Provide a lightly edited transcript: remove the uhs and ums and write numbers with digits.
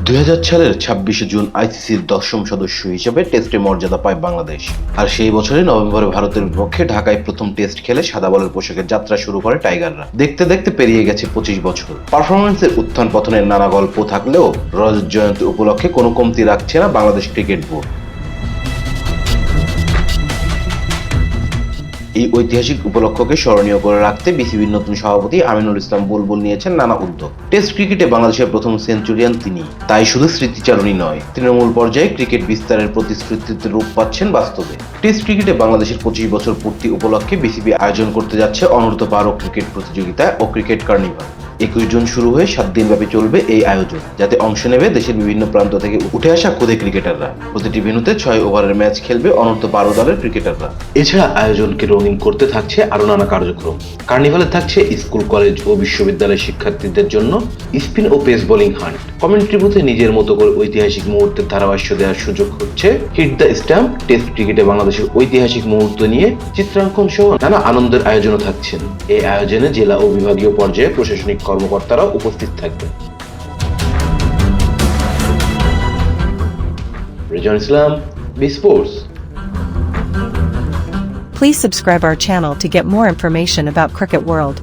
2000 সালের 26শে জুন আইসিসির 10ম সদস্য হিসেবে টেস্টে মর্যাদা পায় বাংলাদেশ। আর সেই বছরই নভেম্বরে ভারতের বিপক্ষে ঢাকায় প্রথম টেস্ট খেলে সাদা বলের পোশাকে যাত্রা শুরু করে টাইগাররা। দেখতে দেখতে পেরিয়ে গেছে 25 বছর। পারফরম্যান্সের উত্থান পতনের নানা গল্প থাকলেও রজত জয়ন্তী উপলক্ষে কোনো কমতি রাখছে না বাংলাদেশ ক্রিকেট বোর্ড। এই ঐতিহাসিক উপলক্ষকে স্মরণীয় করে রাখতে বিসিবির নতুন সভাপতি আমিনুল ইসলাম বুলবুল নিয়েছেন নানা উদ্যোগ। টেস্ট ক্রিকেটে বাংলাদেশের প্রথম সেঞ্চুরিয়ান তিনি। তাই শুধু স্মৃতিচারণই নয়, তৃণমূল পর্যায়ে ক্রিকেট বিস্তারের প্রতিশ্রুতিতে রূপ পাচ্ছেন বাস্তবে। টেস্ট ক্রিকেটে বাংলাদেশের 25 বছর পূর্তি উপলক্ষে বিসিবি আয়োজন করতে যাচ্ছে অনূর্ধ্ব 12 ক্রিকেট প্রতিযোগিতা ও ক্রিকেট কার্নিভাল। 21 জুন শুরু হয়ে 7 দিনব্যাপী চলবে এই আয়োজন, যাতে অংশ নেবে দেশের বিভিন্ন প্রান্ত থেকে উঠে আসা খুদে ক্রিকেটাররা। প্রতিটি ভেন্যুতে 6 ওভারের ম্যাচ খেলবে অনূর্ধ্ব 12 দলের ক্রিকেটাররা। এছাড়া আয়োজনকে রঙিন করতে থাকছে আরো নানা কার্যক্রম। কার্নিভালে থাকছে স্কুল, কলেজ ও বিশ্ববিদ্যালয়ের শিক্ষার্থীদের জন্য স্পিন ও পেস বোলিং হান্ট। কমেন্ট্রি বুথে নিজের মতো করে ঐতিহাসিক মুহূর্তের ধারাভাষ্য দেওয়ার সুযোগ হচ্ছে। Hit the stamp. টেস্ট ক্রিকেটে বাংলাদেশের ঐতিহাসিক মুহূর্ত নিয়ে চিত্রাঙ্কন সহ নানা আনন্দের আয়োজনও থাকছেন। এই আয়োজনে জেলা ও বিভাগীয় পর্যায়ে প্রশাসনিক কর্মকর্তারা উপস্থিত থাকবেন। Rezaul Islam, B sports. Please subscribe our channel to get more information about Cricket World.